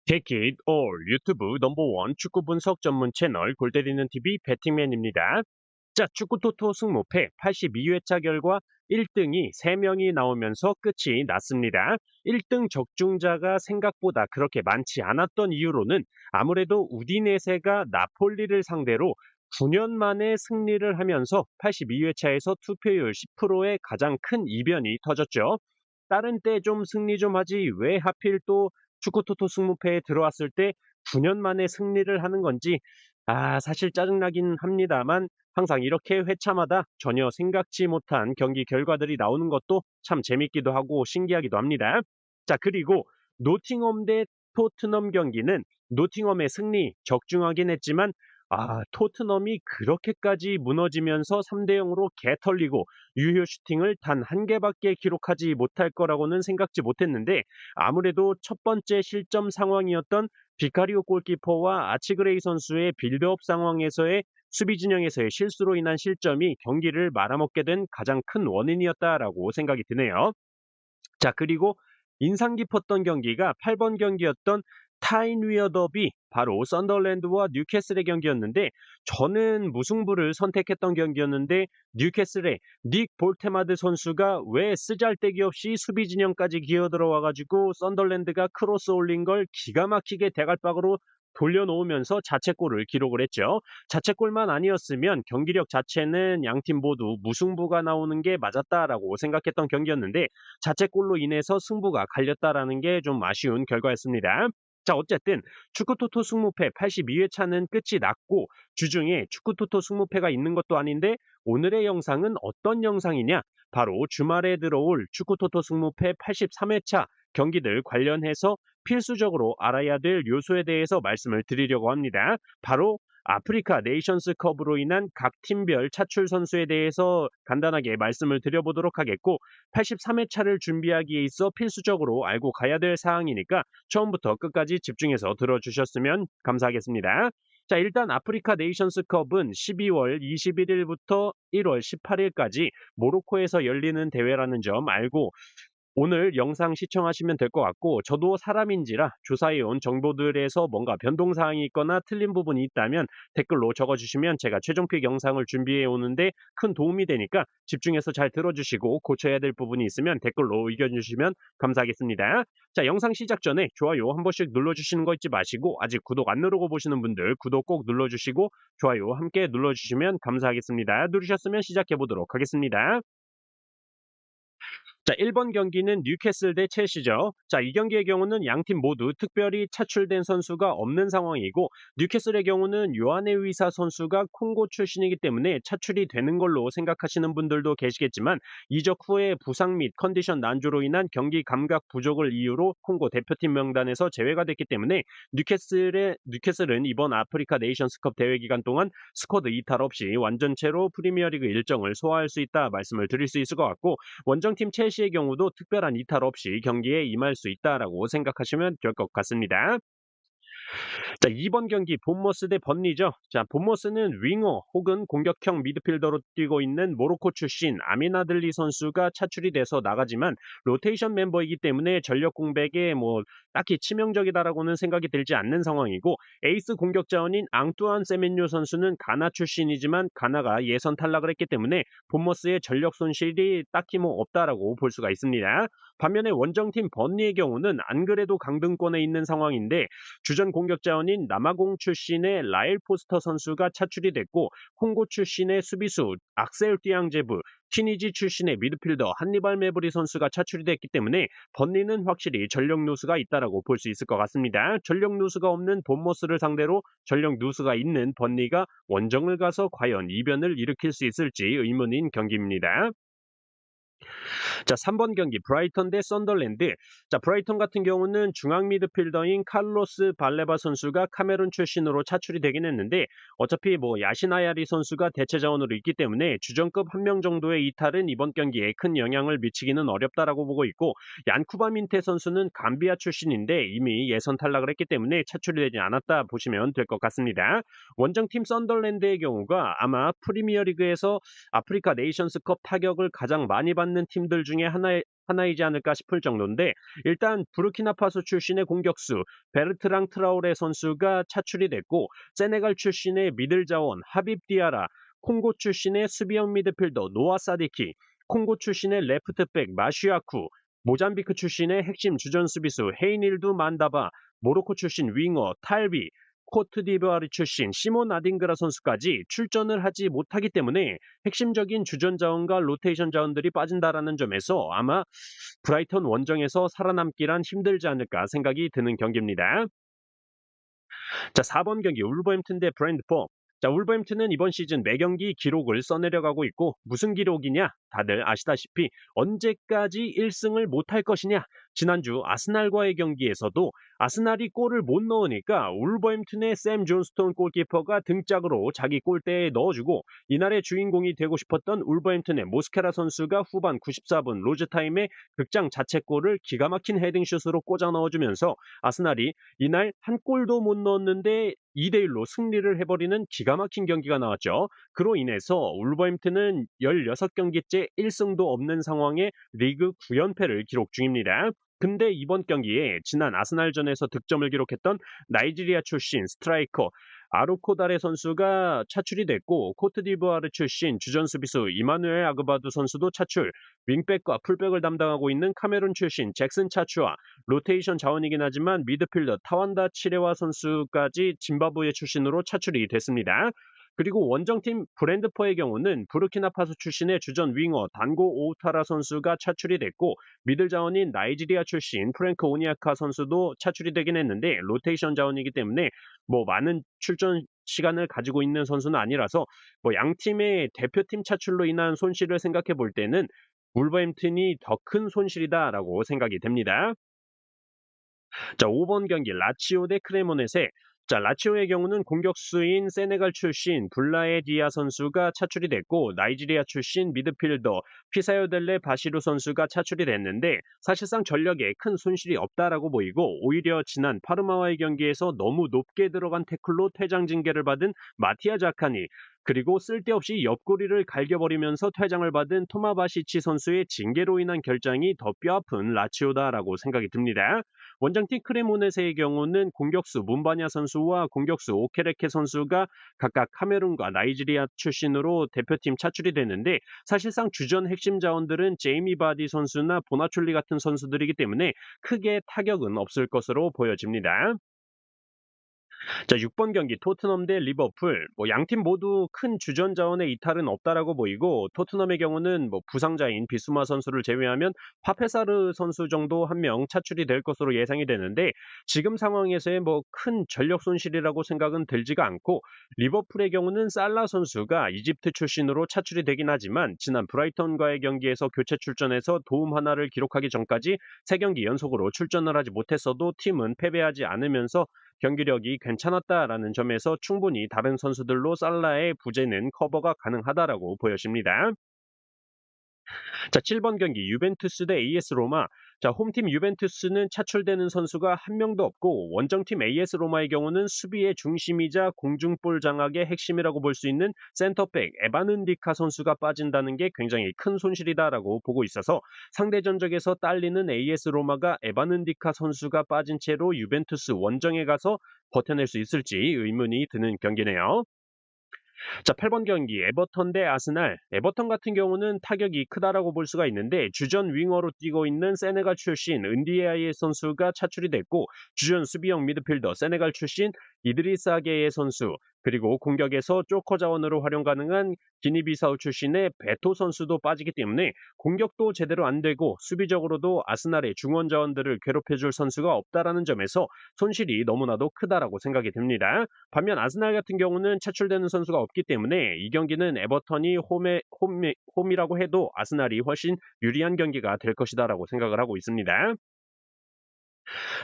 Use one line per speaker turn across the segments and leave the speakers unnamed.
Take it all 유튜브 넘버원 축구 분석 전문 채널 골때리는 TV 배팅맨입니다. 자, 축구 토토 승무패 82회차 결과 1등이 3명이 나오면서 끝이 났습니다. 1등 적중자가 생각보다 그렇게 많지 않았던 이유로는 아무래도 우디네세가 나폴리를 상대로 9년 만에 승리를 하면서 82회차에서 투표율 10%의 가장 큰 이변이 터졌죠. 다른 때 좀 승리 좀 하지 왜 하필 또 축구 토토 승무패에 들어왔을 때 9년 만에 승리를 하는 건지 사실 짜증나긴 합니다만 항상 이렇게 회차마다 전혀 생각지 못한 경기 결과들이 나오는 것도 참 재밌기도 하고 신기하기도 합니다. 자, 그리고 노팅엄 대 토트넘 경기는 노팅엄의 승리 적중하긴 했지만 토트넘이 그렇게까지 무너지면서 3대 0으로 개털리고 유효 슈팅을 단 한 개밖에 기록하지 못할 거라고는 생각지 못했는데 아무래도 첫 번째 실점 상황이었던 비카리오 골키퍼와 아치그레이 선수의 빌드업 상황에서의 수비 진영에서의 실수로 인한 실점이 경기를 말아먹게 된 가장 큰 원인이었다라고 생각이 드네요. 자, 그리고 인상 깊었던 경기가 8번 경기였던 타인 위어 더비, 바로 썬더랜드와 뉴캐슬의 경기였는데 저는 무승부를 선택했던 경기였는데 뉴캐슬의 닉 볼테마드 선수가 왜 쓰잘데기 없이 수비 진영까지 기어들어와 가지고 썬더랜드가 크로스 올린 걸 기가 막히게 대갈박으로 돌려놓으면서 자책골을 기록을 했죠. 자책골만 아니었으면 경기력 자체는 양팀 모두 무승부가 나오는 게 맞았다라고 생각했던 경기였는데 자책골로 인해서 승부가 갈렸다라는 게 좀 아쉬운 결과였습니다. 자, 어쨌든 축구토토 승무패 82회차는 끝이 났고 주중에 축구토토 승무패가 있는 것도 아닌데 오늘의 영상은 어떤 영상이냐? 바로 주말에 들어올 축구토토 승무패 83회차 경기들 관련해서 필수적으로 알아야 될 요소에 대해서 말씀을 드리려고 합니다. 바로 아프리카 네이션스컵으로 인한 각 팀별 차출 선수에 대해서 간단하게 말씀을 드려보도록 하겠고 83회차를 준비하기에 있어 필수적으로 알고 가야 될 사항이니까 처음부터 끝까지 집중해서 들어주셨으면 감사하겠습니다. 자, 일단 아프리카 네이션스컵은 12월 21일부터 1월 18일까지 모로코에서 열리는 대회라는 점 알고 오늘 영상 시청하시면 될 것 같고 저도 사람인지라 조사해온 정보들에서 뭔가 변동사항이 있거나 틀린 부분이 있다면 댓글로 적어주시면 제가 최종픽 영상을 준비해 오는데 큰 도움이 되니까 집중해서 잘 들어주시고 고쳐야 될 부분이 있으면 댓글로 의견 주시면 감사하겠습니다. 자, 영상 시작 전에 좋아요 한 번씩 눌러주시는 거 잊지 마시고 아직 구독 안 누르고 보시는 분들 구독 꼭 눌러주시고 좋아요 함께 눌러주시면 감사하겠습니다. 누르셨으면 시작해 보도록 하겠습니다. 자, 1번 경기는 뉴캐슬 대 첼시죠. 자, 이 경기의 경우는 양팀 모두 특별히 차출된 선수가 없는 상황이고 뉴캐슬의 경우는 요하네 위사 선수가 콩고 출신이기 때문에 차출이 되는 걸로 생각하시는 분들도 계시겠지만 이적 후에 부상 및 컨디션 난조로 인한 경기 감각 부족을 이유로 콩고 대표팀 명단에서 제외가 됐기 때문에 뉴캐슬은 이번 아프리카 네이션스컵 대회 기간 동안 스쿼드 이탈 없이 완전체로 프리미어리그 일정을 소화할 수 있다 말씀을 드릴 수 있을 것 같고 원정팀 첼시의 경우도 특별한 이탈 없이 경기에 임할 수 있다라고 생각하시면 될 것 같습니다. 자, 2번 경기 본머스 대 번니죠. 자, 본머스는 윙어 혹은 공격형 미드필더로 뛰고 있는 모로코 출신 아미나들리 선수가 차출이 돼서 나가지만 로테이션 멤버이기 때문에 전력 공백에 뭐 딱히 치명적이다라고는 생각이 들지 않는 상황이고 에이스 공격 자원인 앙뚜안 세멘요 선수는 가나 출신이지만 가나가 예선 탈락을 했기 때문에 본머스의 전력 손실이 딱히 뭐 없다라고 볼 수가 있습니다. 반면에 원정팀 번니의 경우는 안 그래도 강등권에 있는 상황인데 주전 공격 자원인 남아공 출신의 라일 포스터 선수가 차출이 됐고 콩고 출신의 수비수 악셀 띠앙제브, 튀니지 출신의 미드필더 한니발 메브리 선수가 차출이 됐기 때문에 번니는 확실히 전력 누수가 있다라고 볼 수 있을 것 같습니다. 전력 누수가 없는 본머스를 상대로 전력 누수가 있는 번니가 원정을 가서 과연 이변을 일으킬 수 있을지 의문인 경기입니다. 자, 3번 경기 브라이턴 대 썬더랜드. 자, 브라이턴 같은 경우는 중앙 미드필더인 칼로스 발레바 선수가 카메룬 출신으로 차출이 되긴 했는데 어차피 뭐 야시나야리 선수가 대체 자원으로 있기 때문에 주전급 한 명 정도의 이탈은 이번 경기에 큰 영향을 미치기는 어렵다라고 보고 있고 얀쿠바 민테 선수는 감비아 출신인데 이미 예선 탈락을 했기 때문에 차출이 되지 않았다 보시면 될 것 같습니다. 원정팀 썬더랜드의 경우가 아마 프리미어리그에서 아프리카 네이션스컵 타격을 가장 많이 받는 받는 팀들 중에 하나이지 않을까 싶을 정도인데 일단 부르키나파소 출신의 공격수 베르트랑 트라오레 선수가 차출이 됐고 세네갈 출신의 미들 자원 하빕 디아라, 콩고 출신의 수비형 미드필더 노아 사디키, 콩고 출신의 레프트백 마슈아쿠, 모잠비크 출신의 핵심 주전 수비수 헤이닐두 만다바, 모로코 출신 윙어 탈비, 코트디부아르 출신 시몬 아딩그라 선수까지 출전을 하지 못하기 때문에 핵심적인 주전 자원과 로테이션 자원들이 빠진다라는 점에서 아마 브라이턴 원정에서 살아남기란 힘들지 않을까 생각이 드는 경기입니다. 자, 4번 경기 울버햄튼 대 브랜드포. 자, 울버햄튼은 이번 시즌 매경기 기록을 써내려가고 있고 무슨 기록이냐? 다들 아시다시피 언제까지 1승을 못할 것이냐? 지난주 아스날과의 경기에서도 아스날이 골을 못 넣으니까 울버햄튼의 샘 존스톤 골키퍼가 등짝으로 자기 골대에 넣어주고 이날의 주인공이 되고 싶었던 울버햄튼의 모스케라 선수가 후반 94분 로즈타임에 극장 자책골을 기가 막힌 헤딩슛으로 꽂아 넣어주면서 아스날이 이날 한 골도 못 넣었는데 2대1로 승리를 해버리는 기가 막힌 경기가 나왔죠. 그로 인해서 울버햄튼은 16경기째 1승도 없는 상황에 리그 9연패를 기록 중입니다. 근데 이번 경기에 지난 아스날전에서 득점을 기록했던 나이지리아 출신 스트라이커 아루코다레 선수가 차출이 됐고 코트디부아르 출신 주전 수비수 이마누엘 아그바두 선수도 차출, 윙백과 풀백을 담당하고 있는 카메룬 출신 잭슨 차추와 로테이션 자원이긴 하지만 미드필더 타완다 치레와 선수까지 짐바브웨 출신으로 차출이 됐습니다. 그리고 원정팀 브랜드포의 경우는 부르키나파소 출신의 주전 윙어 단고 오우타라 선수가 차출이 됐고 미들 자원인 나이지리아 출신 프랭크 오니아카 선수도 차출이 되긴 했는데 로테이션 자원이기 때문에 뭐 많은 출전 시간을 가지고 있는 선수는 아니라서 뭐 양 팀의 대표팀 차출로 인한 손실을 생각해 볼 때는 울버햄튼이 더 큰 손실이다라고 생각이 됩니다. 자, 5번 경기 라치오 대 크레모네세. 자, 라치오의 경우는 공격수인 세네갈 출신 블라에 디아 선수가 차출이 됐고 나이지리아 출신 미드필더 피사요델레 바시루 선수가 차출이 됐는데 사실상 전력에 큰 손실이 없다라고 보이고 오히려 지난 파르마와의 경기에서 너무 높게 들어간 태클로 퇴장 징계를 받은 마티아 자카니 그리고 쓸데없이 옆구리를 갈겨버리면서 퇴장을 받은 토마바시치 선수의 징계로 인한 결장이 더 뼈아픈 라치오다라고 생각이 듭니다. 원정팀 크레모네세의 경우는 공격수 문바냐 선수와 공격수 오케레케 선수가 각각 카메룬과 나이지리아 출신으로 대표팀 차출이 됐는데 사실상 주전 핵심 자원들은 제이미 바디 선수나 보나출리 같은 선수들이기 때문에 크게 타격은 없을 것으로 보여집니다. 자, 6번 경기 토트넘 대 리버풀. 뭐 양팀 모두 큰 주전 자원의 이탈은 없다라고 보이고 토트넘의 경우는 뭐 부상자인 비수마 선수를 제외하면 파페사르 선수 정도 한 명 차출이 될 것으로 예상이 되는데 지금 상황에서의 뭐 큰 전력 손실이라고 생각은 들지가 않고 리버풀의 경우는 살라 선수가 이집트 출신으로 차출이 되긴 하지만 지난 브라이턴과의 경기에서 교체 출전해서 도움 하나를 기록하기 전까지 3경기 연속으로 출전을 하지 못했어도 팀은 패배하지 않으면서 경기력이 괜찮았다라는 점에서 충분히 다른 선수들로 살라의 부재는 커버가 가능하다라고 보여집니다. 자, 7번 경기 유벤투스 대 AS 로마. 자, 홈팀 유벤투스는 차출되는 선수가 한 명도 없고 원정팀 AS 로마의 경우는 수비의 중심이자 공중볼 장악의 핵심이라고 볼 수 있는 센터백 에바는디카 선수가 빠진다는 게 굉장히 큰 손실이다라고 보고 있어서 상대 전적에서 딸리는 AS 로마가 에바는디카 선수가 빠진 채로 유벤투스 원정에 가서 버텨낼 수 있을지 의문이 드는 경기네요. 자, 8번 경기 에버턴 대 아스날. 에버턴 같은 경우는 타격이 크다라고 볼 수가 있는데 주전 윙어로 뛰고 있는 세네갈 출신 은디에아이의 선수가 차출이 됐고 주전 수비형 미드필더 세네갈 출신 이드리스 아게의 선수 그리고 공격에서 조커 자원으로 활용 가능한 기니비사우 출신의 베토 선수도 빠지기 때문에 공격도 제대로 안 되고 수비적으로도 아스날의 중원 자원들을 괴롭혀줄 선수가 없다라는 점에서 손실이 너무나도 크다라고 생각이 됩니다. 반면 아스날 같은 경우는 차출되는 선수가 없기 때문에 이 경기는 에버턴이 홈이라고 해도 아스날이 훨씬 유리한 경기가 될 것이다라고 생각을 하고 있습니다.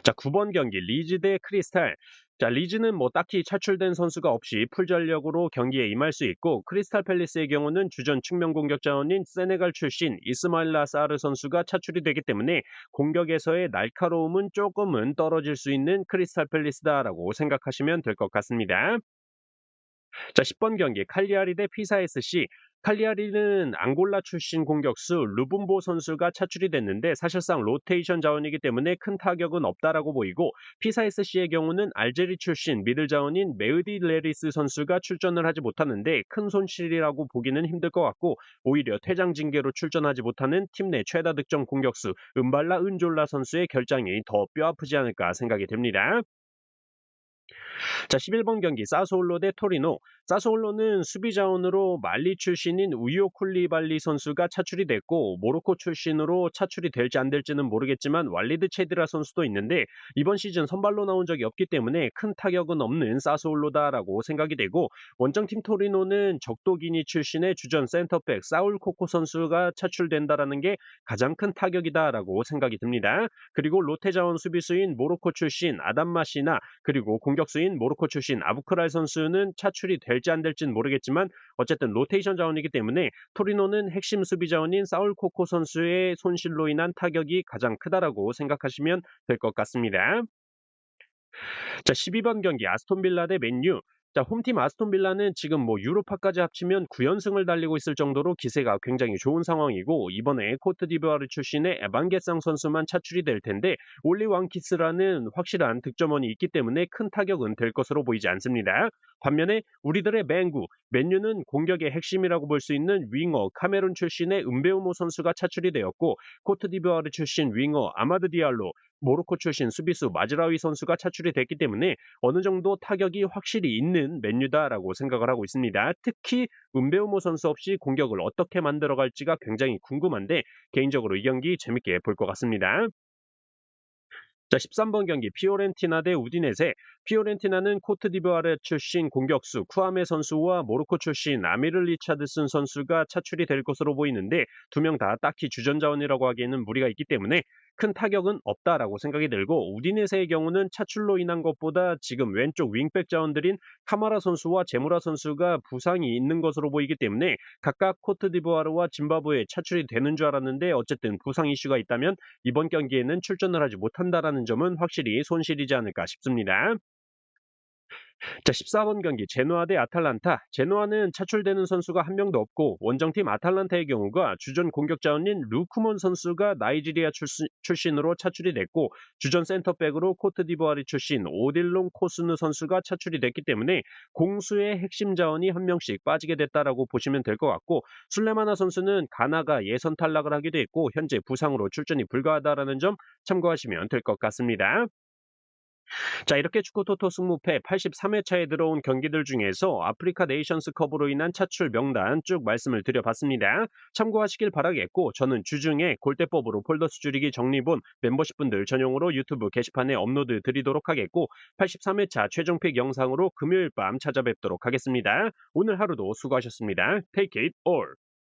자, 9번 경기 리즈 대 크리스탈. 자, 리즈는 뭐 딱히 차출된 선수가 없이 풀전력으로 경기에 임할 수 있고 크리스탈 팰리스의 경우는 주전 측면 공격 자원인 세네갈 출신 이스마일 라사르 선수가 차출이 되기 때문에 공격에서의 날카로움은 조금은 떨어질 수 있는 크리스탈 팰리스다라고 생각하시면 될 것 같습니다. 자, 10번 경기 칼리아리 대 피사 SC. 칼리아리는 앙골라 출신 공격수 루분보 선수가 차출이 됐는데 사실상 로테이션 자원이기 때문에 큰 타격은 없다라고 보이고 피사SC의 경우는 알제리 출신 미들 자원인 메으디 레리스 선수가 출전을 하지 못하는데 큰 손실이라고 보기는 힘들 것 같고 오히려 퇴장 징계로 출전하지 못하는 팀 내 최다 득점 공격수 은발라 은졸라 선수의 결장이 더 뼈아프지 않을까 생각이 됩니다. 자, 11번 경기 사소올로 대 토리노. 사소올로는 수비 자원으로 말리 출신인 우요 쿨리발리 선수가 차출이 됐고 모로코 출신으로 차출이 될지 안 될지는 모르겠지만 왈리드 체드라 선수도 있는데 이번 시즌 선발로 나온 적이 없기 때문에 큰 타격은 없는 사소올로다라고 생각이 되고 원정팀 토리노는 적도기니 출신의 주전 센터백 사울 코코 선수가 차출된다라는 게 가장 큰 타격이다라고 생각이 듭니다. 그리고 롯데 자원 수비수인 모로코 출신 아담마시나 그리고 공격수인 모로코 출신 아부크랄 선수는 차출이 될지 안 될지는 모르겠지만 어쨌든 로테이션 자원이기 때문에 토리노는 핵심 수비 자원인 사울 코코 선수의 손실로 인한 타격이 가장 크다라고 생각하시면 될 것 같습니다. 자, 12번 경기 아스톤 빌라 대 맨유. 자, 홈팀 아스톤 빌라는 지금 뭐 유로파까지 합치면 9연승을 달리고 있을 정도로 기세가 굉장히 좋은 상황이고 이번에 코트디부아르 출신의 에반게상 선수만 차출이 될 텐데 올리 왕키스라는 확실한 득점원이 있기 때문에 큰 타격은 될 것으로 보이지 않습니다. 반면에 우리들의 맹구 맨유는 공격의 핵심이라고 볼 수 있는 윙어 카메룬 출신의 은베우모 선수가 차출이 되었고 코트디부아르 출신 윙어 아마드 디알로 모로코 출신 수비수 마즈라위 선수가 차출이 됐기 때문에 어느 정도 타격이 확실히 있는 맨유다라고 생각을 하고 있습니다. 특히 은베우모 선수 없이 공격을 어떻게 만들어갈지가 굉장히 궁금한데 개인적으로 이 경기 재밌게 볼 것 같습니다. 자, 13번 경기 피오렌티나 대 우디네세. 피오렌티나는 코트디부아르 출신 공격수 쿠아메 선수와 모로코 출신 아미르 리차드슨 선수가 차출이 될 것으로 보이는데 두 명 다 딱히 주전 자원이라고 하기에는 무리가 있기 때문에 큰 타격은 없다라고 생각이 들고 우디네세의 경우는 차출로 인한 것보다 지금 왼쪽 윙백 자원들인 카마라 선수와 제무라 선수가 부상이 있는 것으로 보이기 때문에 각각 코트디부아르와 짐바브웨에 차출이 되는 줄 알았는데 어쨌든 부상 이슈가 있다면 이번 경기에는 출전을 하지 못한다라는 점은 확실히 손실이지 않을까 싶습니다. 자, 14번 경기 제노아 대 아탈란타. 제노아는 차출되는 선수가 한 명도 없고 원정팀 아탈란타의 경우가 주전 공격 자원인 루크먼 선수가 나이지리아 출신으로 차출이 됐고 주전 센터백으로 코트디부아르 출신 오딜롱 코스누 선수가 차출이 됐기 때문에 공수의 핵심 자원이 한 명씩 빠지게 됐다라고 보시면 될 것 같고 술레마나 선수는 가나가 예선 탈락을 하기도 했고 현재 부상으로 출전이 불가하다라는 점 참고하시면 될 것 같습니다. 자, 이렇게 축구 토토 승무패 83회차에 들어온 경기들 중에서 아프리카 네이션스컵으로 인한 차출 명단 쭉 말씀을 드려봤습니다. 참고하시길 바라겠고 저는 주중에 골대법으로 폴더스 줄이기 정리본 멤버십분들 전용으로 유튜브 게시판에 업로드 드리도록 하겠고 83회차 최종픽 영상으로 금요일 밤 찾아뵙도록 하겠습니다. 오늘 하루도 수고하셨습니다. Take it all.